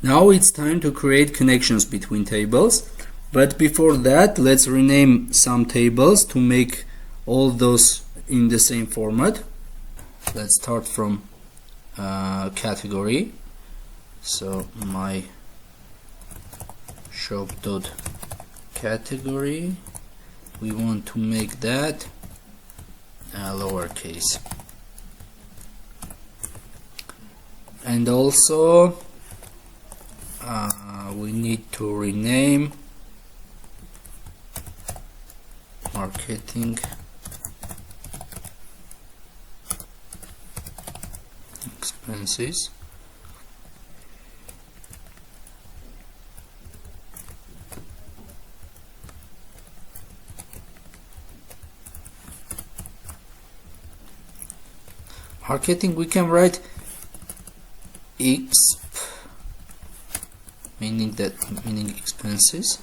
Now it's time to create connections between tables, but before that let's rename some tables to make all those in the same format. Let's start from category. So my shop.category, we want to make that lowercase, and also we need to rename marketing expenses. Marketing, we can write exp, meaning expenses.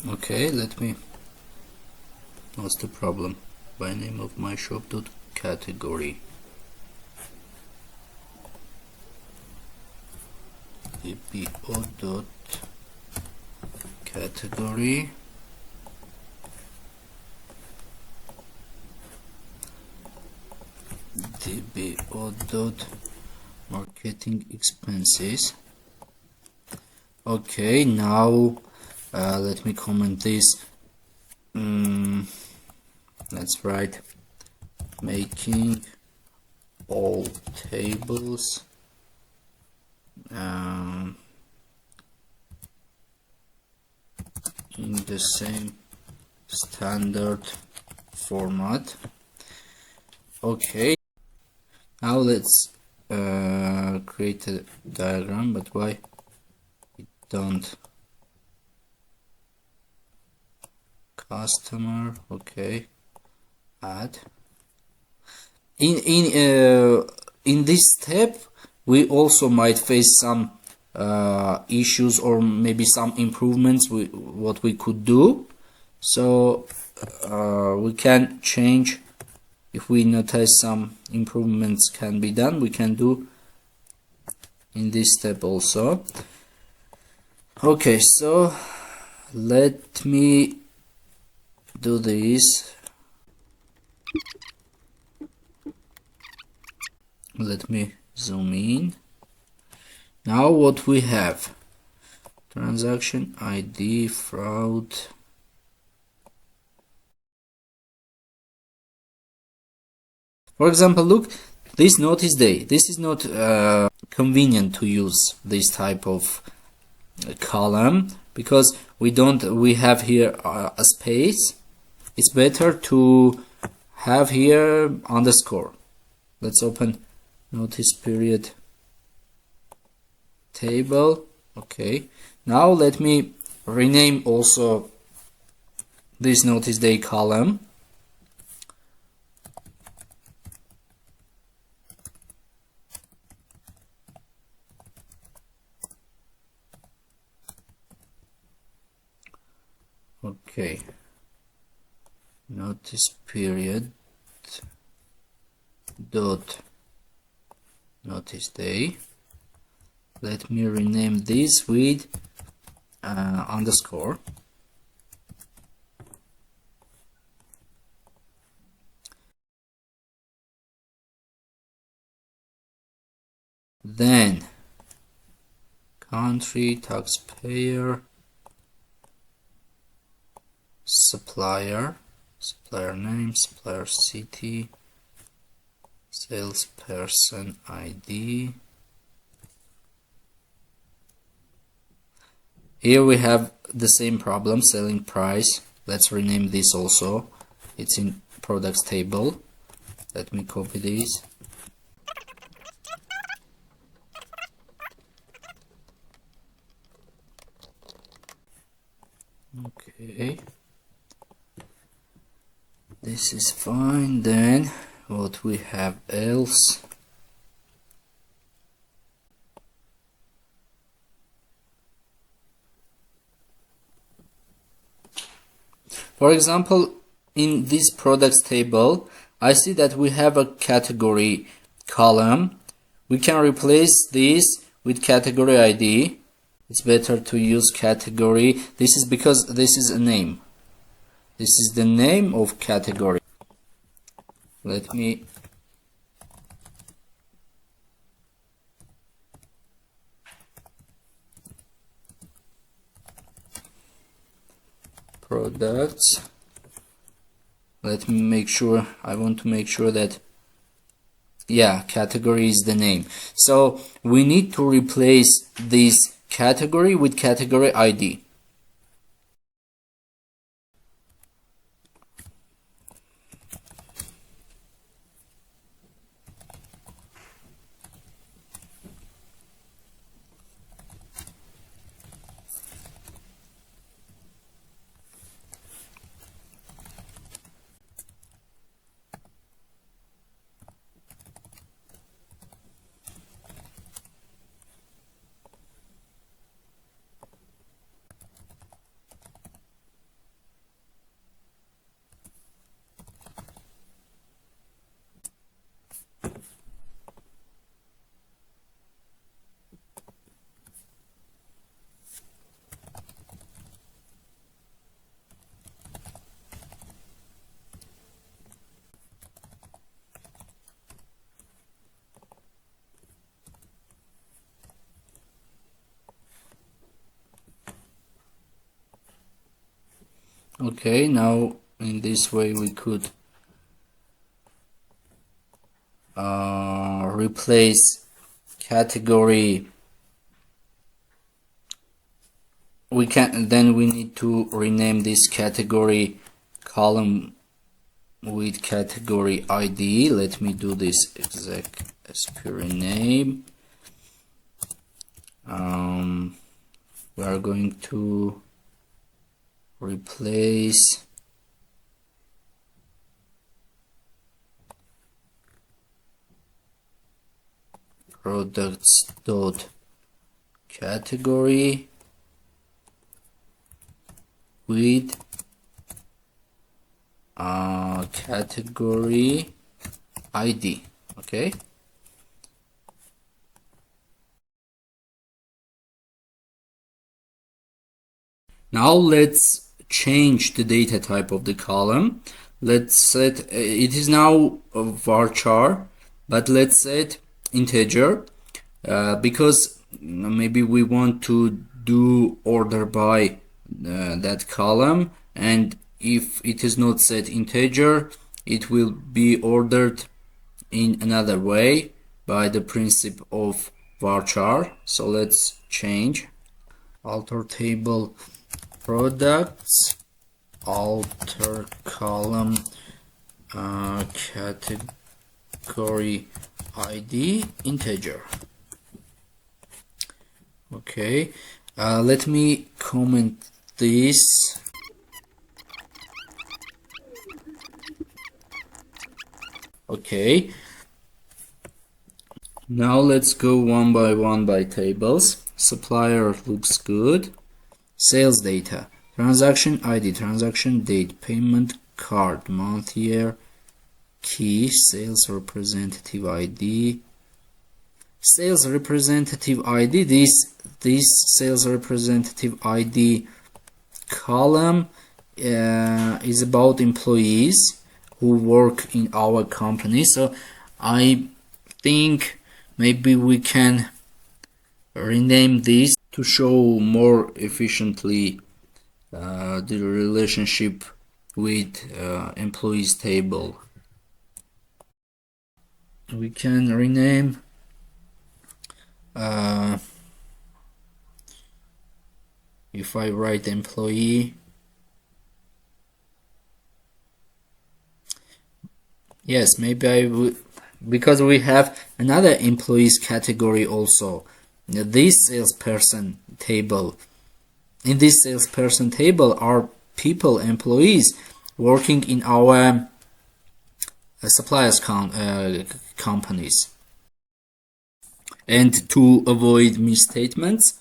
Okay, what's the problem? By name of my shop.category. dpo.category dbo.marketing expenses. Okay, now let me comment this. Let's write making all tables in the same standard format. Okay, now let's create a diagram, but why it don't customer? Okay, add in this step we also might face some issues or maybe some improvements what we could do. So we can change. If we notice some improvements can be done, we can do in this step also. Okay, so let me do this. Let me zoom in. Now what we have: transaction ID, fraud. For example, look, this notice day. This is not convenient to use this type of column because we have here a space. It's better to have here underscore. Let's open notice period table. Okay, now let me rename also this notice day column. Okay, notice period dot notice day. Let me rename this with underscore. Then country, taxpayer, supplier name, supplier city, salesperson ID. Here we have the same problem, selling price. Let's rename this also. It's in products table. Let me copy this. Okay, this is fine. Then what we have else? For example, in this products table, I see that we have a category column. We can replace this with category ID. It's better to use category. This is because this is a name. This is the name of category. Let me products. Let me make sure. I want to make sure that, yeah, category is the name. So we need to replace this category with category ID. Okay, now in this way we could replace category. We need to rename this category column with category ID. Let me do this exact SQL name. We are going to replace products dot category with category ID. Okay. Now let's change the data type of the column. Let's set it is now a varchar, but let's set integer because maybe we want to do order by that column, and if it is not set integer, it will be ordered in another way by the principle of varchar. So let's change alter table products, alter column category ID integer. Okay, let me comment this. Okay, now let's go one by tables. Supplier looks good. Sales data, transaction ID, transaction date, payment card, month, year, key, sales representative ID. Sales representative ID, this sales representative ID column is about employees who work in our company. So I think maybe we can rename this to show more efficiently the relationship with employees table. We can rename if I write employee, yes, maybe I would, because we have another employees category also. This salesperson table, in this salesperson table are people, employees working in our suppliers companies. And to avoid misstatements,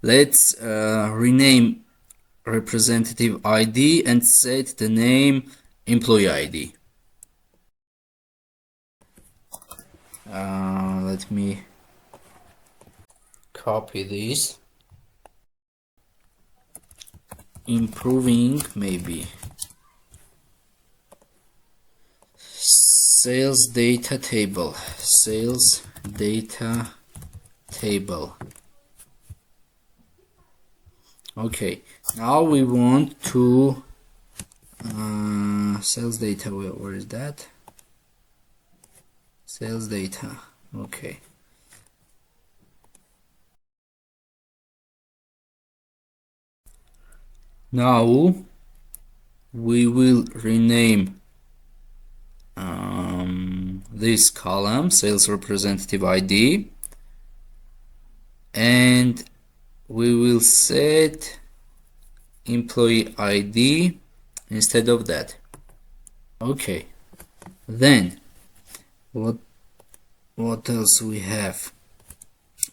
let's rename representative ID and set the name employee ID. Let me copy this. Improving, maybe sales data table. Okay, now we want to sales data. Where is that? Sales data. Okay. Now we will rename this column, sales representative ID, and we will set employee ID instead of that. Okay, then what else we have?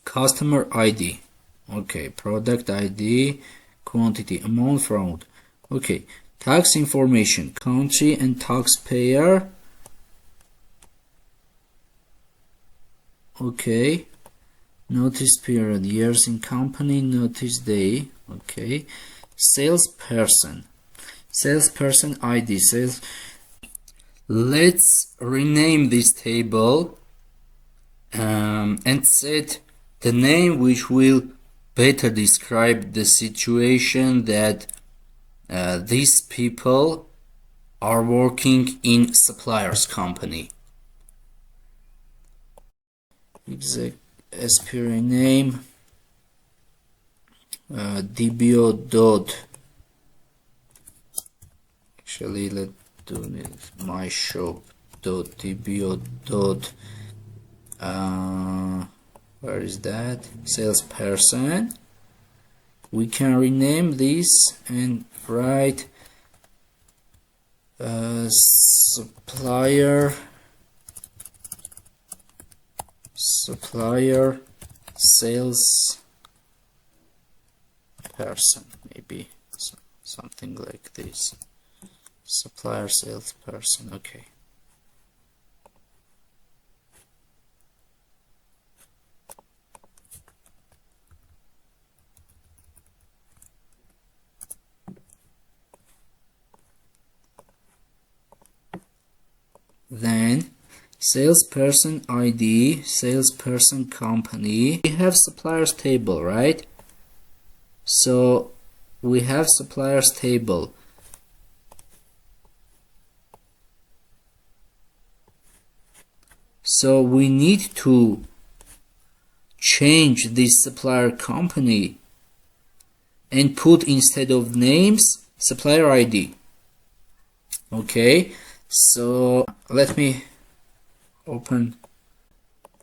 Customer ID. Okay, product ID, quantity, amount found. Okay, tax information, country and taxpayer. Okay, notice period, years in company, notice day. Okay, salesperson ID, sales. Let's rename this table and set the name which will better describe the situation that these people are working in supplier's company. Exact SP rename dbo dot. Actually, let's do this. My shop dot dbo dot. Where is that? Salesperson. We can rename this and write supplier sales person, maybe something like this. Supplier salesperson. Okay. Then salesperson ID, salesperson company. We have suppliers table, right? So we have suppliers table. So we need to change this supplier company and put instead of names supplier ID. Okay, so let me open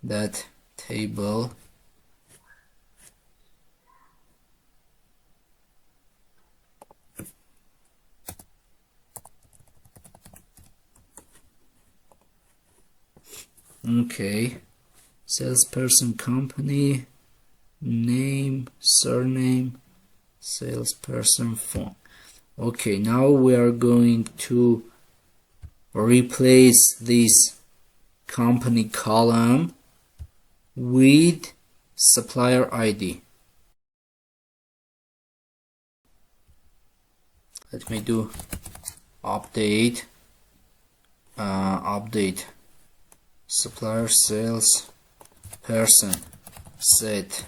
that table. Okay, salesperson company, name, surname, salesperson phone. Okay, now we are going to replace this company column with supplier ID. Let me do update supplier sales person set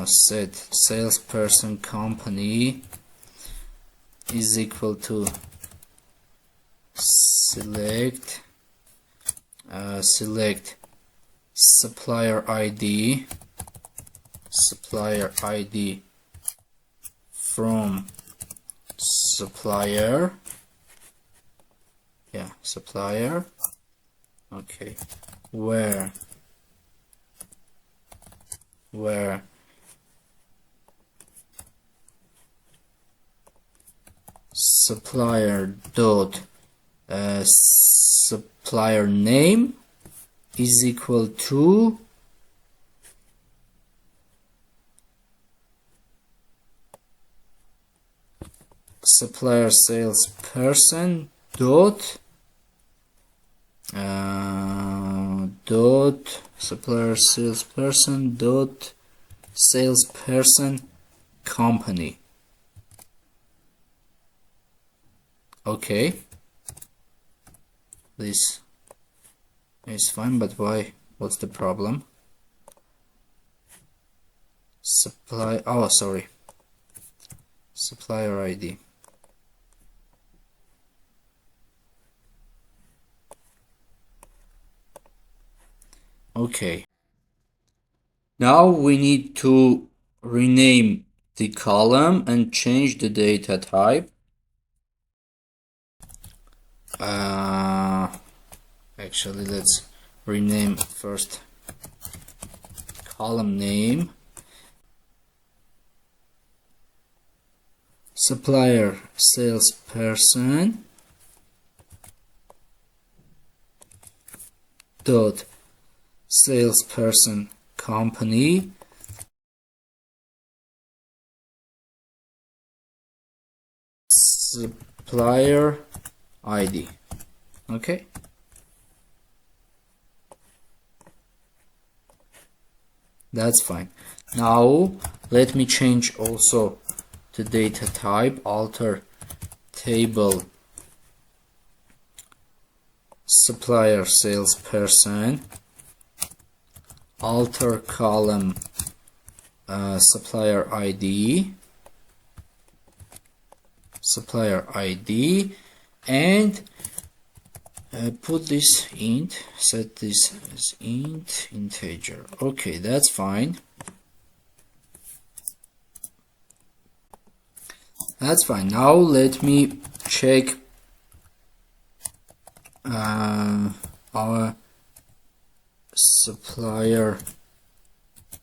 salesperson company is equal to select supplier ID from supplier. Yeah, supplier. Okay, where supplier dot supplier name is equal to supplier salesperson dot dot supplier salesperson dot salesperson company. Okay, this is fine, but why? What's the problem? Supplier ID. Okay, now we need to rename the column and change the data type. Actually, let's rename first column name, supplier salesperson dot salesperson company, supplier ID. Okay, that's fine. Now let me change also the data type, alter table supplier salesperson, alter column supplier ID, and put this int, set this as int integer. Okay, that's fine. That's fine. Now let me check our supplier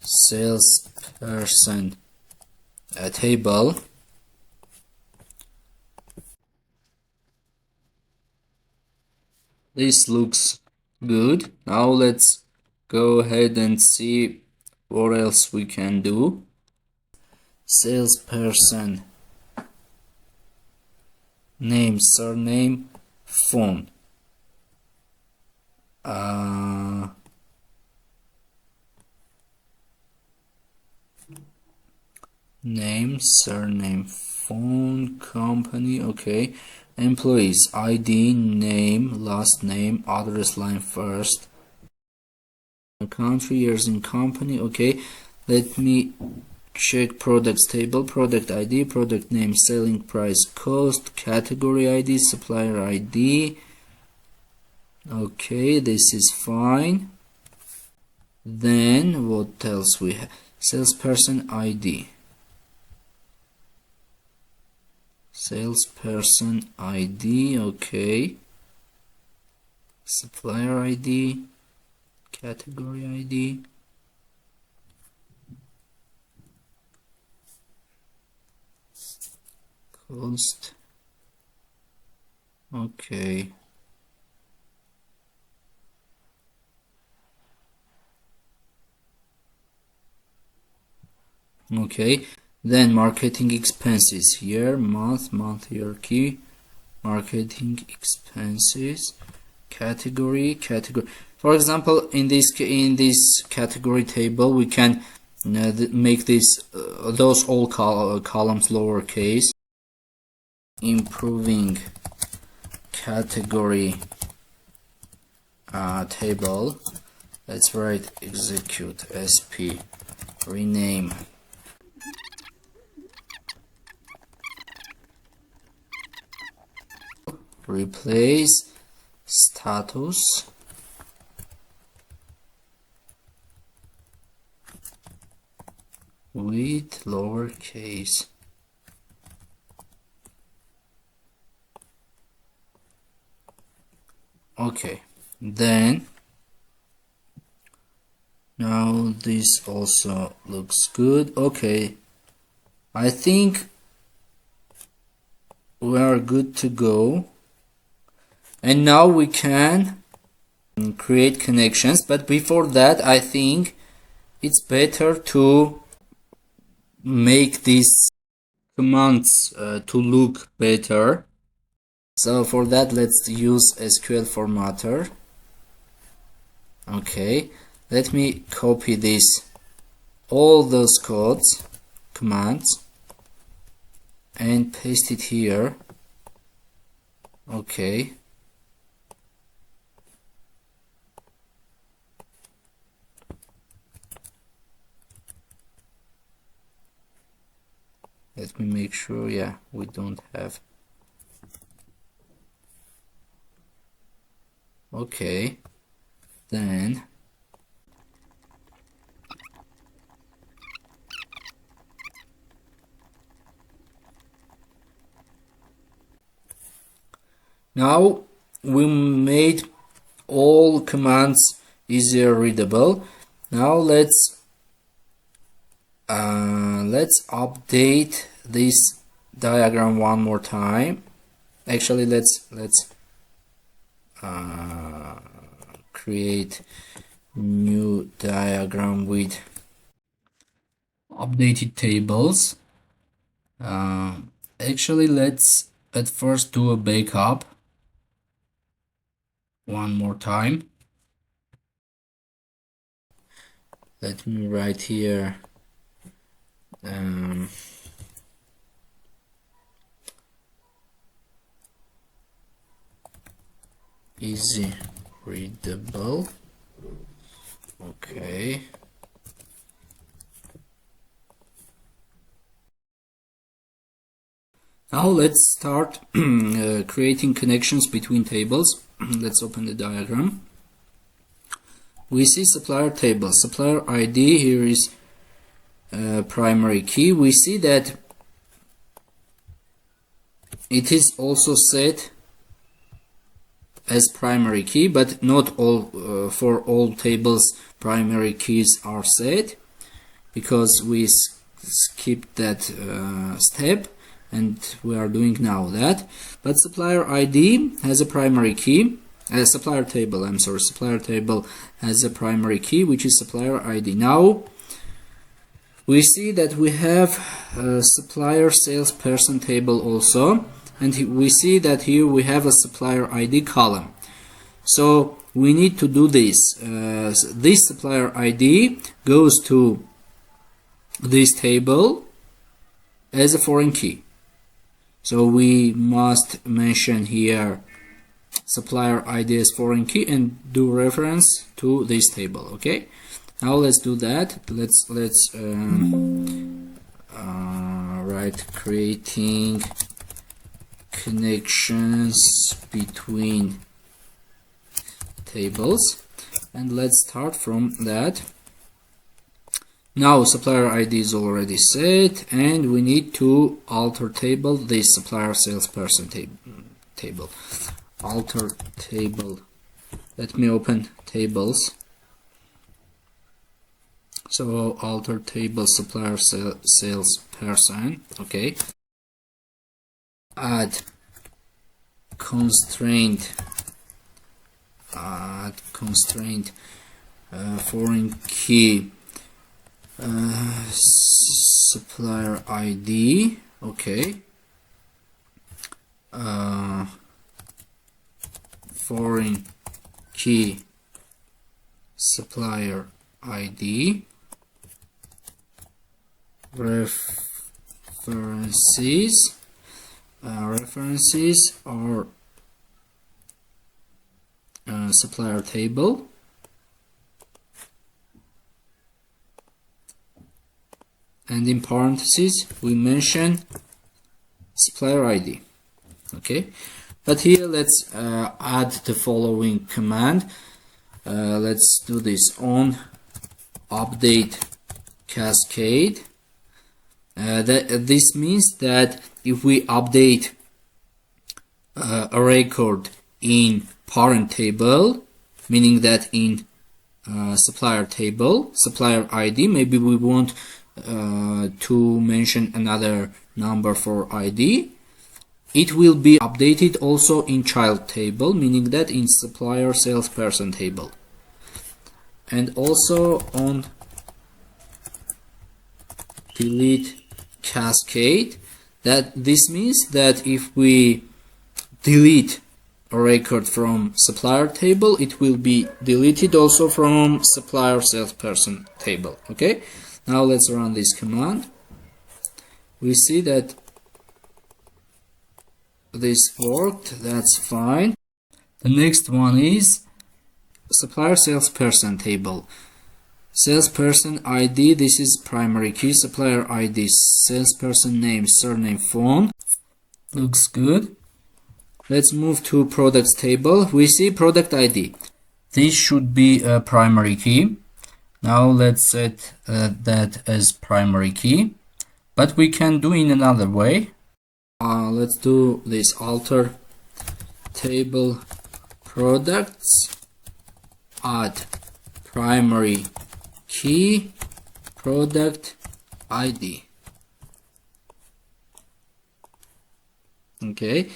salesperson table. This looks good. Now let's go ahead and see what else we can do. Salesperson name, surname, phone. Name, surname, phone, company. Okay, employees ID, name, last name, address line first, country, years in company. Okay, let me check products table, product ID, product name, selling price, cost, category ID, supplier ID. Okay, this is fine. Then what else we have? Salesperson ID, salesperson ID. Okay, supplier ID, category ID, cost. Okay, okay, then marketing expenses, year, month, year, key, marketing expenses, category. For example, in this category table, we can make this those all columns lowercase. Improving category table. Let's write execute sp rename replace status with lowercase. Okay, then now this also looks good. Okay, I think we are good to go, and now we can create connections. But before that, I think it's better to make these commands to look better. So for that, let's use SQL formatter. Okay, let me copy this, all those commands, and paste it here. Okay. Let me make sure, yeah, we don't have. Okay, then now we made all commands easier readable. Now let's update this diagram one more time. Actually, let's create new diagram with updated tables. Actually, let's at first do a backup one more time. Let me write here easy readable. Okay. Now let's start creating connections between tables. Let's open the diagram. We see supplier table, supplier ID. Here is primary key. We see that it is also set as primary key, but not all for all tables primary keys are set, because we skipped that step, and we are doing now that. But supplier ID has a primary key. Supplier table, I'm sorry, supplier table has a primary key, which is supplier ID. Now we see that we have a supplier salesperson table also, and we see that here we have a supplier ID column. So we need to do this. This supplier ID goes to this table as a foreign key. So we must mention here supplier ID as foreign key and do reference to this table. Okay. Now let's do that. Let's write creating connections between tables, and let's start from that. Now supplier ID is already set, and we need to alter table this supplier salesperson table. Alter table. Let me open tables. So alter table supplier salesperson. Okay. Add constraint. Foreign key. Supplier ID. Okay. Foreign key supplier ID. References are supplier table, and in parentheses we mention supplier ID. Okay, but here let's add the following command. Let's do this on update cascade. This means that if we update a record in parent table, meaning that in supplier table, supplier ID, maybe we want to mention another number for ID, it will be updated also in child table, meaning that in supplier salesperson table. And also on delete cascade, that this means that if we delete record from supplier table, it will be deleted also from supplier salesperson table. Okay, now let's run this command. We see that this worked. That's fine. The next one is supplier salesperson table. Salesperson ID, this is primary key. Supplier ID, salesperson name, surname, phone. Looks good. Let's move to products table. We see product ID. This should be a primary key. Now let's set that as primary key. But we can do in another way. Let's do this alter table products, add primary key product ID. Okay,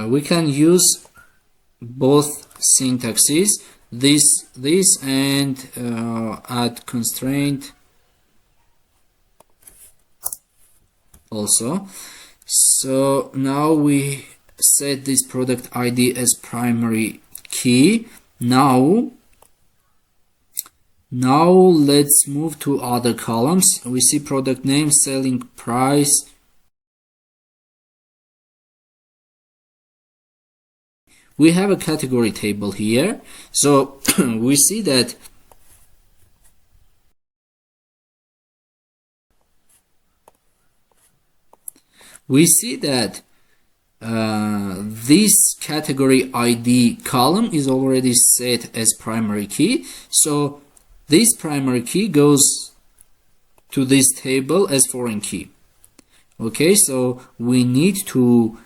we can use both syntaxes, this and add constraint also. So now we set this product ID as primary key. Now let's move to other columns. We see product name, selling price. We have a category table here. So we see that this category ID column is already set as primary key. So this primary key goes to this table as foreign key. Okay, so we need to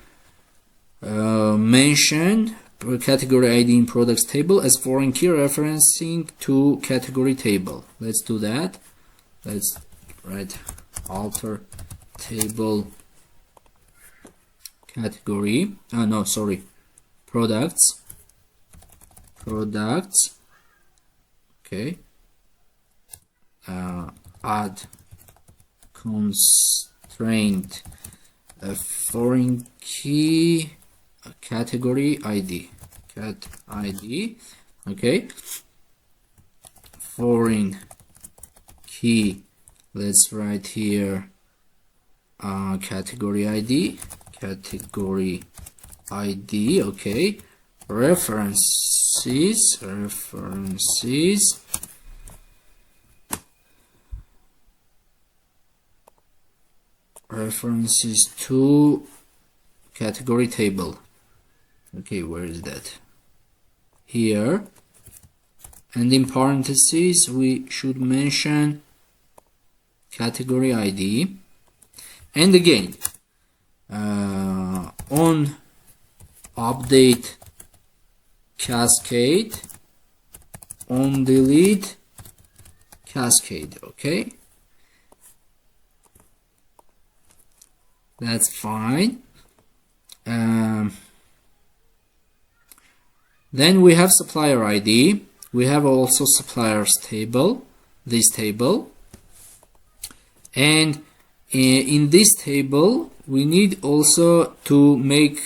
mention category ID in products table as foreign key referencing to category table. Let's do that. Let's write alter table category. Products. Okay. Add constraint foreign key category ID. Cat ID. Okay. Foreign key. Let's write here category ID. Category ID. Okay. References to category table. Okay, where is that? Here. And in parentheses we should mention category ID. And again, on update cascade, on delete cascade. Okay, that's fine. Then we have supplier ID. We have also suppliers table, this table, and in this table we need also to make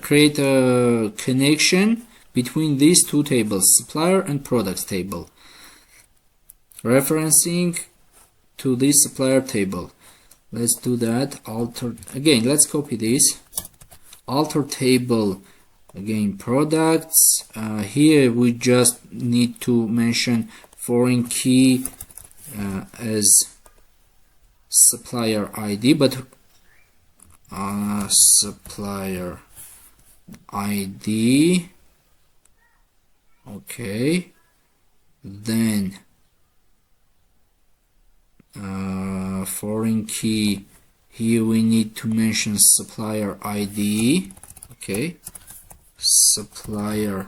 create a connection between these two tables, supplier and products table, referencing to this supplier table. Let's do that. Alter again. Let's copy this. Alter table again products. Here we just need to mention foreign key as supplier ID, but supplier ID. Okay, then foreign key, here we need to mention supplier ID. Okay, supplier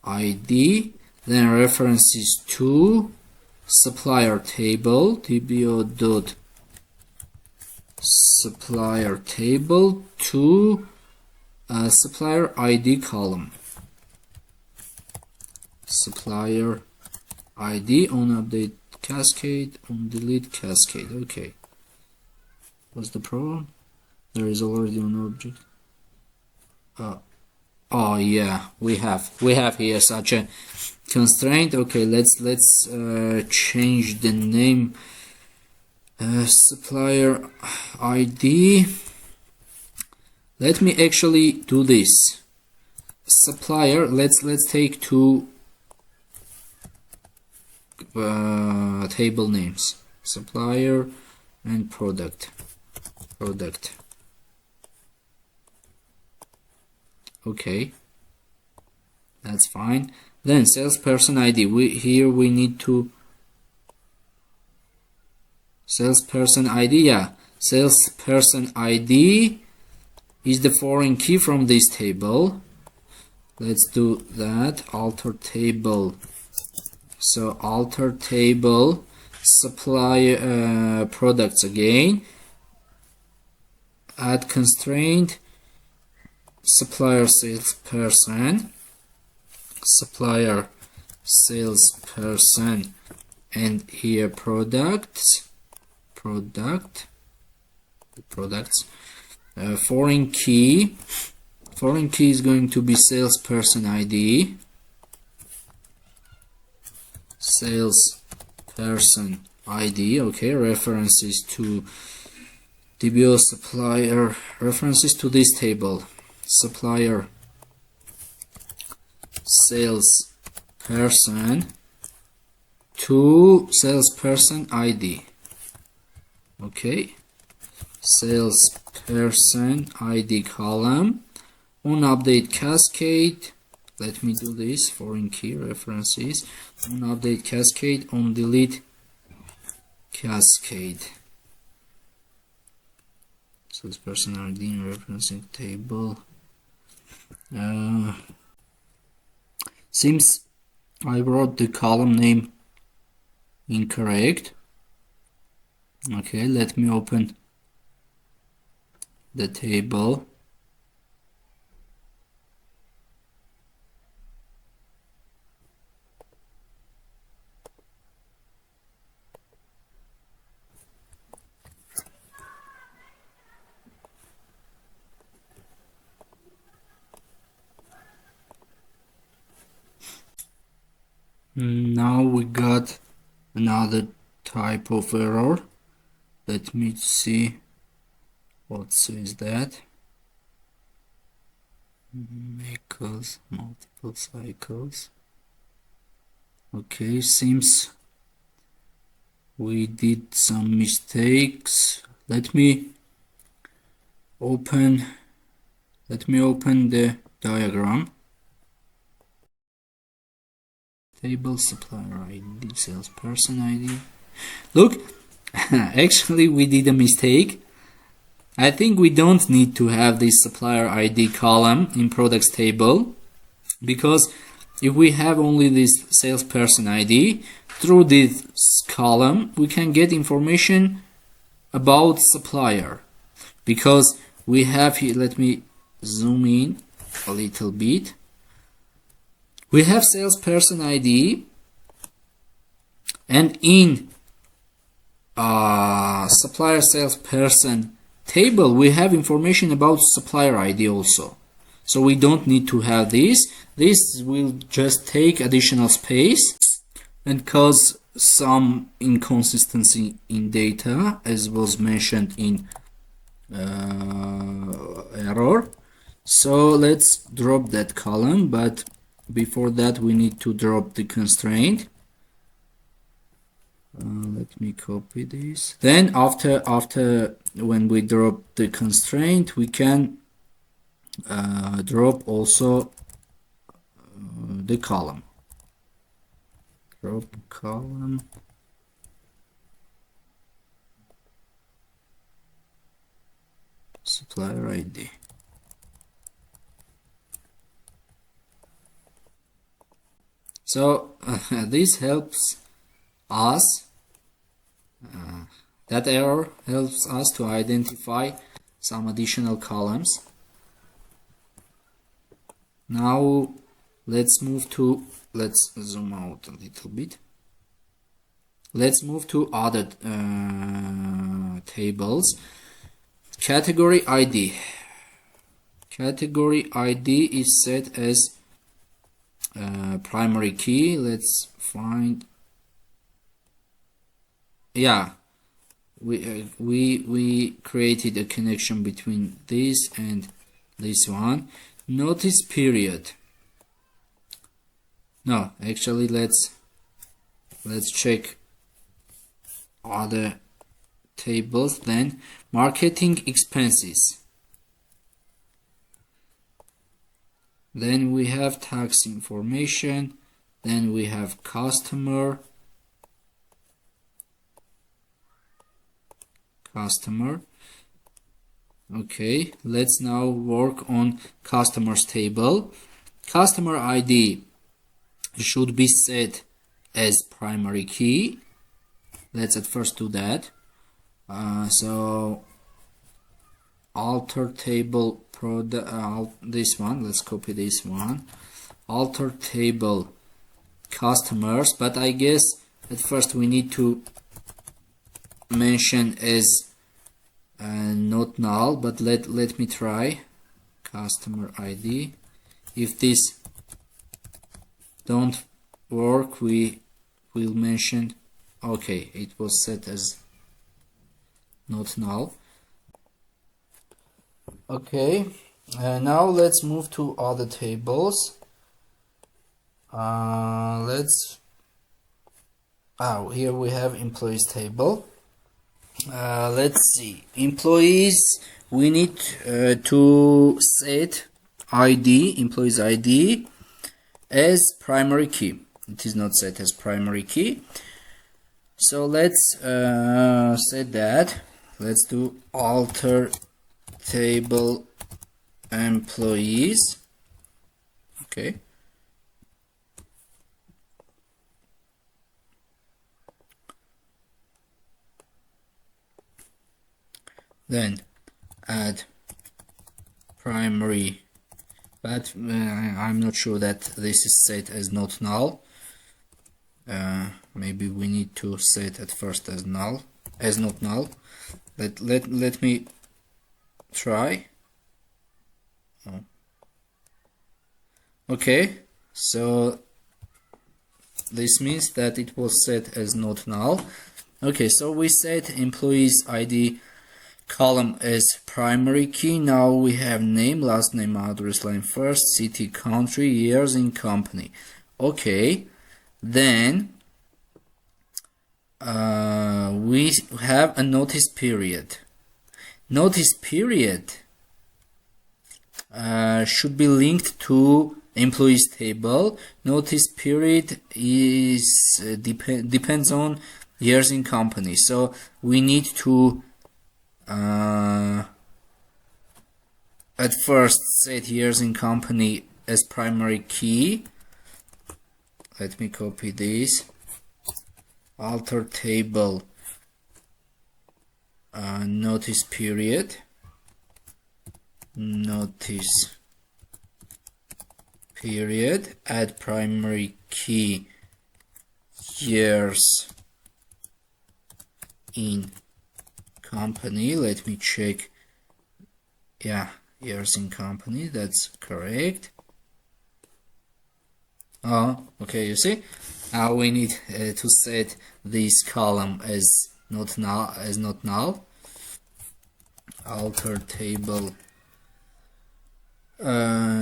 ID, then references to supplier table, tbo dot supplier table to supplier ID column, supplier ID on update cascade, on delete cascade. Okay, what's the problem? There is already an object. Oh yeah, we have here such a constraint. Okay, let's change the name. Supplier ID. Let me actually do this. Supplier. Let's take two table names: supplier and product. Okay, that's fine. Then salesperson ID. We need to salesperson ID. Yeah, salesperson ID is the foreign key from this table. Let's do that. Alter table. So alter table supplier products again. Add constraint supplier salesperson, and here products. Foreign key is going to be salesperson ID. Salesperson ID. Okay, references to DBO supplier, references to this table: supplier salesperson to salesperson ID. Okay, salesperson ID column on update cascade. Let me do this. Foreign key references on update cascade, on delete cascade. Salesperson ID in referencing table. Seems I wrote the column name incorrect. Okay, let me open the table. Now we got another type of error. Let me see what says that. Equals multiple cycles. Okay, seems we did some mistakes. Let me open the diagram. Table supplier ID, salesperson ID. Look, actually we did a mistake. I think we don't need to have this supplier ID column in products table, because if we have only this salesperson ID, through this column we can get information about supplier, because we have here, let me zoom in a little bit. We have salesperson ID, and in supplier salesperson table we have information about supplier ID also. So we don't need to have this. This will just take additional space and cause some inconsistency in data, as was mentioned in error. So let's drop that column, but before that we need to drop the constraint. Let me copy this. Then after when we drop the constraint, we can drop also the column. Drop column. Supplier ID. So this helps us, that error helps us to identify some additional columns. Now let's zoom out a little bit. Let's move to other tables. category ID. Category ID is set as primary key. Let's find. Yeah, we created a connection between this and this one. Notice period. No, actually let's check other tables. Then marketing expenses. Then we have tax information. Then we have customer. Okay, let's now work on customers table. Customer ID should be set as primary key. Let's at first do that. So alter table product, this one, let's copy this one. Alter table customers, but I guess at first we need to mention as not null, but let me try. Customer ID. If this don't work, we will mention. Okay, it was set as not null. Okay, now let's move to other tables. Here we have employees table. Let's see, employees, we need to set employees ID as primary key. It is not set as primary key, so let's set that. Let's do alter table employees. Okay, then add primary, but I'm not sure that this is set as not null. Maybe we need to set at first as null, as not null. Let me try. Okay, so this means that it was set as not null. Okay, so we set employees ID column as primary key. Now we have name, last name, address line first, city, country, years in company. Okay, then we have a notice period. Notice period should be linked to employees table. Notice period is depends on years in company, so we need to at first set years in company as primary key. Let me copy this. Alter table notice period, add primary key years in company. Let me check. Yeah, years in company, that's correct. Oh, okay, you see, now we need to set this column as not null. Alter table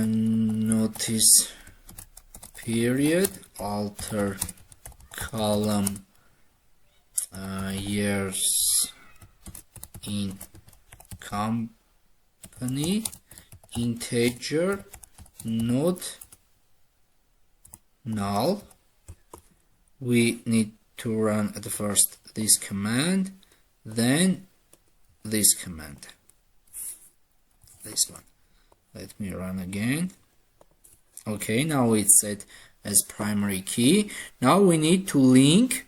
notice period, alter column years in company, integer, not null. We need to run at first this command, then this command, this one. Let me run again. Okay, now it's set as primary key. Now we need to link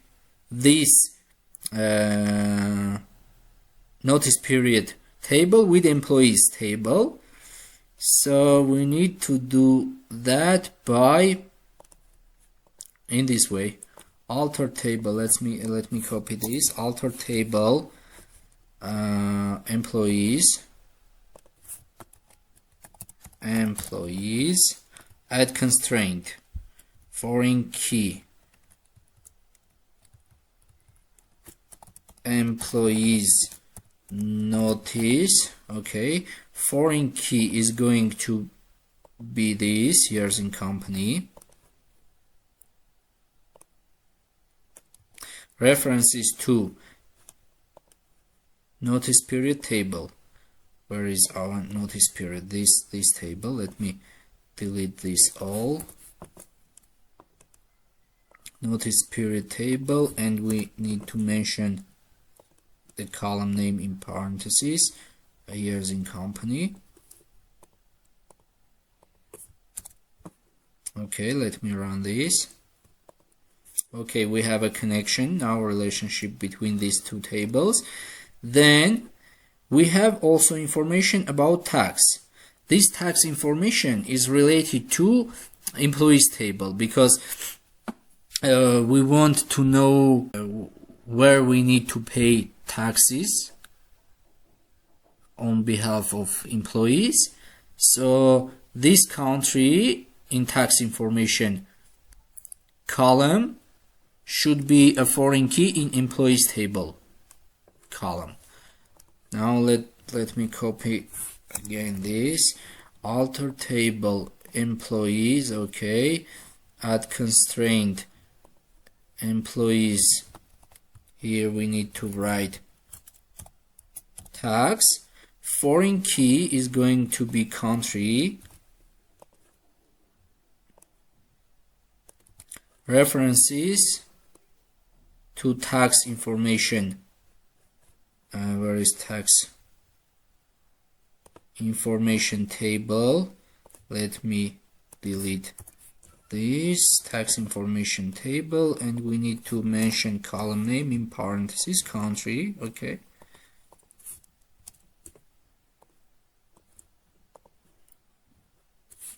this notice period table with employees table. So we need to do that by in this way. Alter table, let me copy this. Alter table employees, add constraint, foreign key, employees notice. Okay, foreign key is going to be this, years in company. References to notice period table. Where is our notice period? This table. Let me delete this all. Notice period table, and we need to mention the column name in parentheses, years in company. Okay, let me run this. Okay, we have a connection now, relationship between these two tables. Then we have also information about tax. This tax information is related to employees table, because we want to know where we need to pay taxes on behalf of employees. So this country in tax information column should be a foreign key in employees table column. Now let me copy again this, alter table employees. Okay, add constraint employees. Here we need to write tax. Foreign key is going to be country. References to tax information. Where is tax information table? Let me delete this tax information table, and we need to mention column name in parentheses, country. Okay,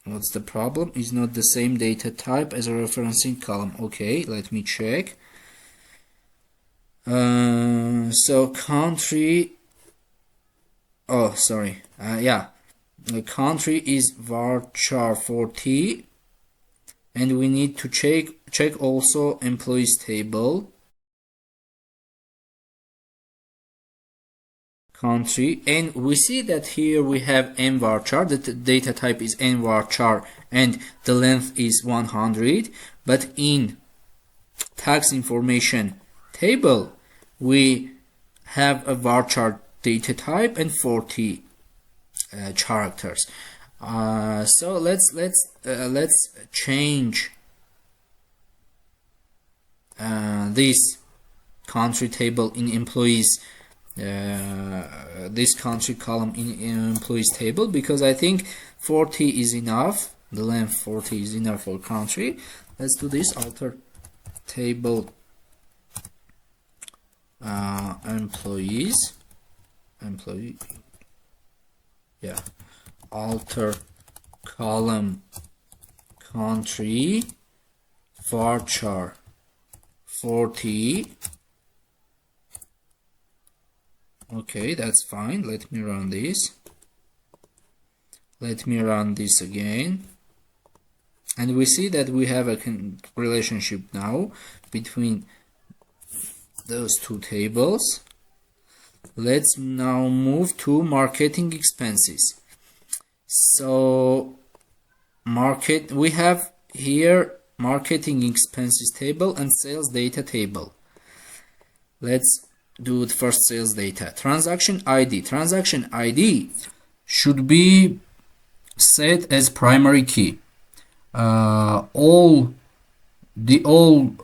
what's the problem? Is not the same data type as a referencing column. Okay, let me check. So country, oh sorry, yeah, the country is varchar 40, and we need to check also employees table country, and we see that here we have nvarchar, that the data type is nvarchar and the length is 100, but in tax information table we have a varchar data type and 40 characters. So let's change this country table in employees, this country column in employees table, because I think 40 is enough. The length 40 is enough for country. Let's do this, alter table employees, yeah, alter column country varchar 40. Okay, that's fine. Let me run this. Let me run this again, and we see that we have a relationship now between those two tables. Let's now move to marketing expenses. So we have here marketing expenses table and sales data table. Let's do the first sales data. Transaction ID. Transaction ID should be set as primary key. All values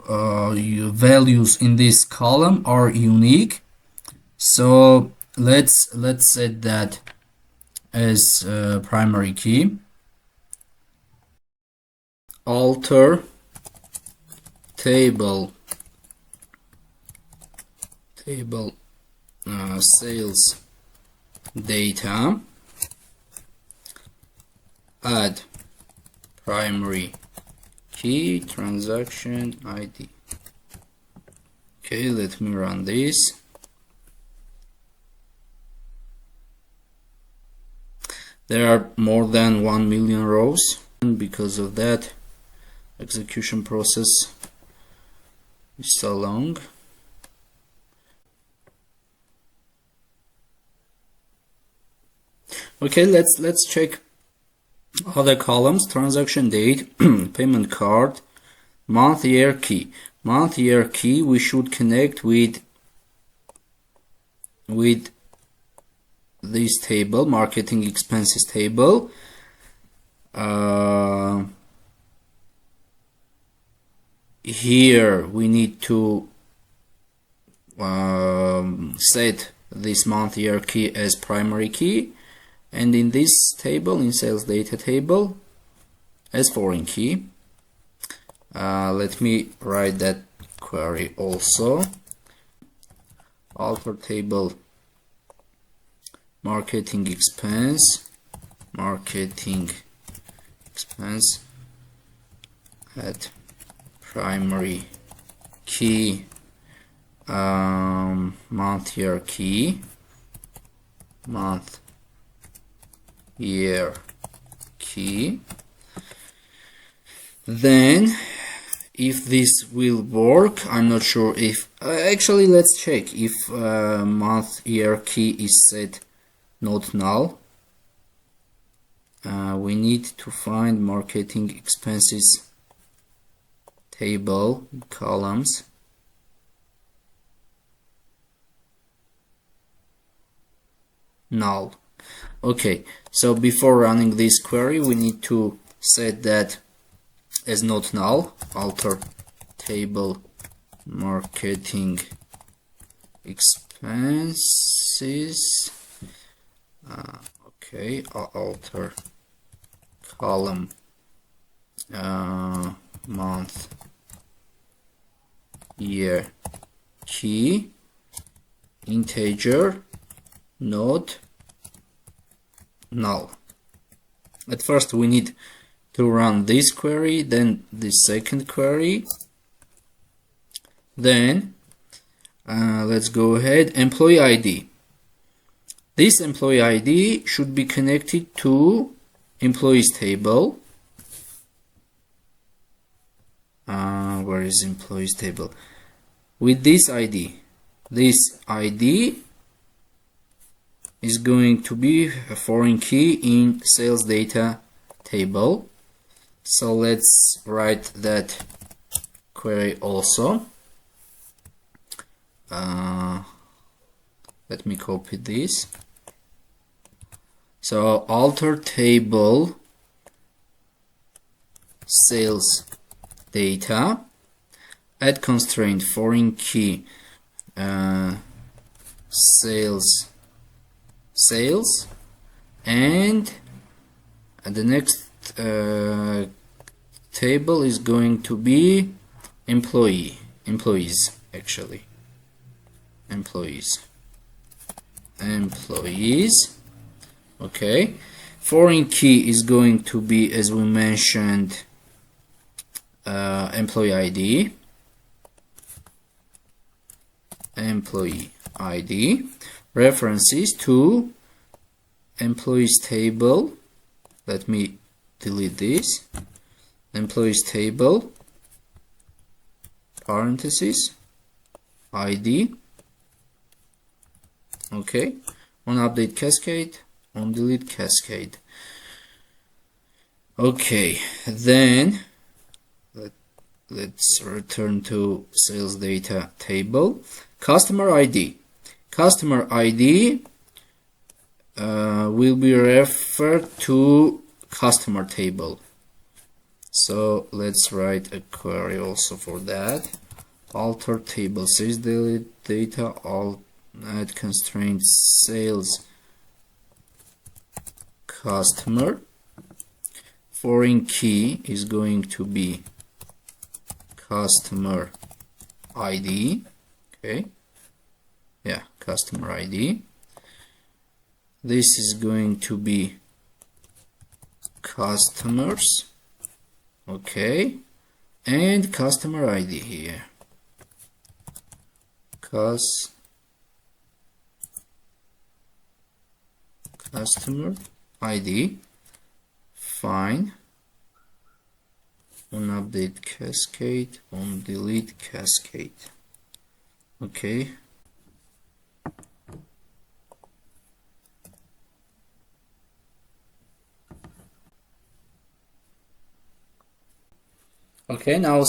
in this column are unique, so let's set that as primary key. Alter table sales data, add primary key transaction ID. Okay, let me run this. there are more than 1 million rows, and because of that execution process is so long. Okay, let's check other columns: transaction date, payment card, month, year, key. Month, year, key we should connect with this table, marketing expenses table. Here we need to set this month, year key as primary key, and in this table, in sales data table, as foreign key. Let me write that query also. Alter table marketing expense at primary key, month, year key, month, year key. Then if this will work, I'm not sure if actually let's check if month, year key is set not null. We need to find marketing expenses table columns. Null. Okay, so before running this query we need to set that as not null. Alter table marketing expenses. Okay, alter column month, year key, integer, not null. At first we need to run this query, then the second query. Then let's go ahead. Employee ID. This employee ID should be connected to employees table. Where is employees table? With this ID. This ID is going to be a foreign key in sales data table. So let's write that query also. Let me copy this. So alter table sales data, add constraint foreign key sales, and the next table is going to be employees. Okay, foreign key is going to be, as we mentioned, employee ID, references to employees table. Let me delete this. Employees table, parentheses, ID. Okay, on update cascade, on delete cascade. Okay, then let's return to sales data table. Customer ID. Customer ID will be referred to customer table. So let's write a query also for that. Alter table sales data, add constraint sales customer. Foreign key is going to be customer ID. Okay, yeah, customer ID. This is going to be customers. Okay, and customer ID here. Customer ID. Fine. On update cascade, on delete cascade. Okay. Okay, now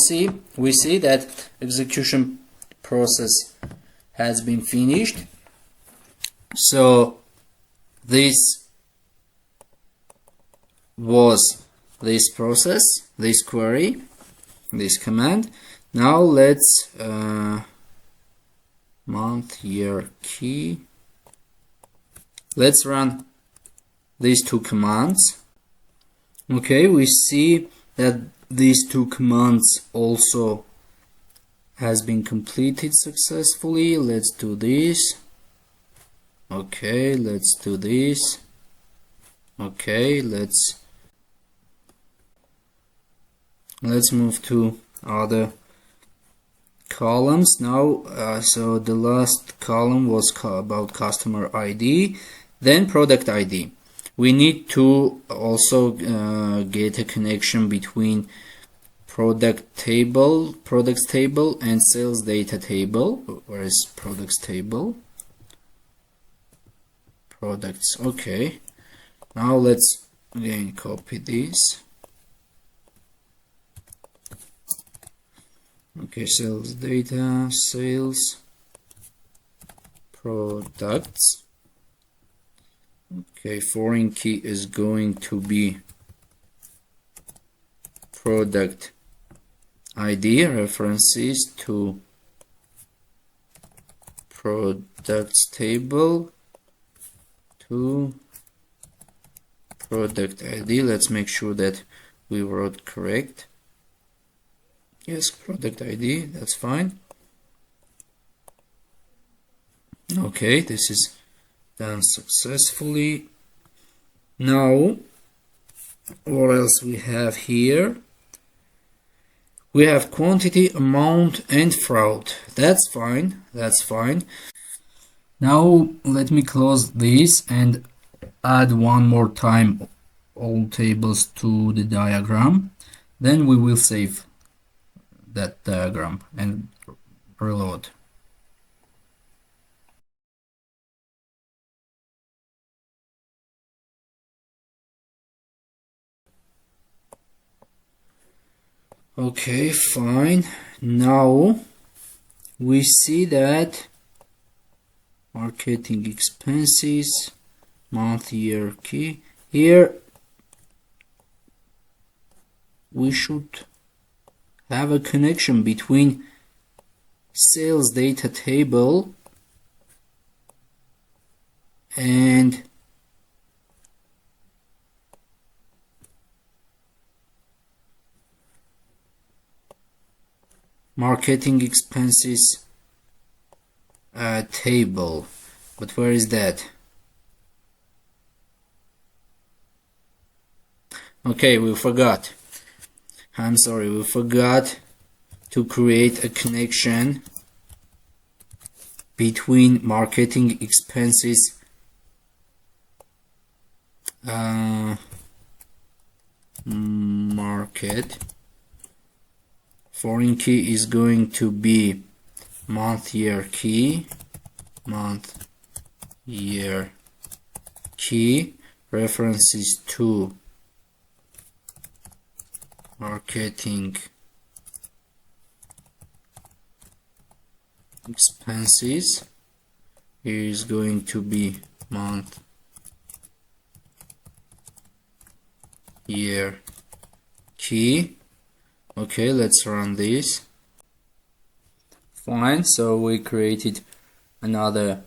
we see that execution process has been finished. So this was this process, this query, this command. Now let's month, year, key. Let's run these two commands. Okay, we see that these two commands also has been completed successfully. Let's do this. Okay, let's do this. Okay, let's move to other columns now. So the last column was about customer ID, then product ID. We need to also get a connection between products table and sales data table. Where is products table? Products. Okay. Now let's again copy this. Okay, sales data, sales, products. Okay, foreign key is going to be product ID, references to products table to product ID. Let's make sure that we wrote correct. Yes, product ID, that's fine. Okay, this is done successfully. Now, what else we have here? We have quantity, amount, and fraud. That's fine. That's fine. Now, let me close this and add one more time all tables to the diagram. Then we will save that diagram and reload. Okay, fine. Now we see that marketing expenses, month, year, key. Here we should have a connection between sales data table and marketing expenses table. But where is that? Okay, we forgot. I'm sorry, we forgot to create a connection between marketing expenses market. Foreign key is going to be month, year, key, month, year, key, references to marketing expenses. Here is going to be month, year, key. Okay, let's run this. Fine, so we created another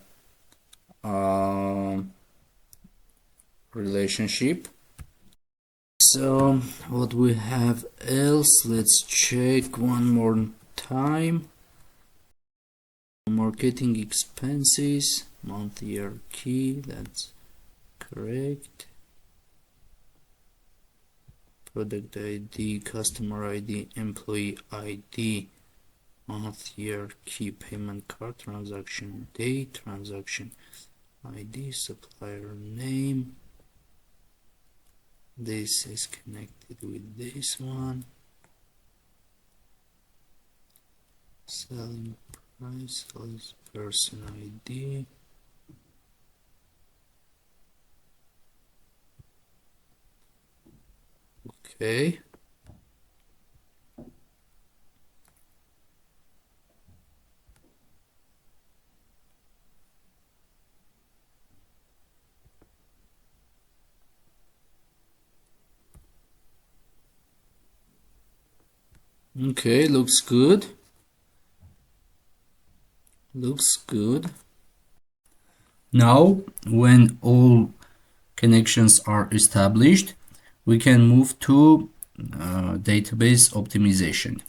relationship. So what we have else, let's check one more time. Marketing expenses, month, year, key, that's correct. Product ID, customer ID, employee ID, month, year, key, payment card, transaction date, transaction ID, supplier name, This is connected with this one. Selling price, sales person ID. Okay. Okay, looks good. Looks good. Now, when all connections are established, we can move to database optimization.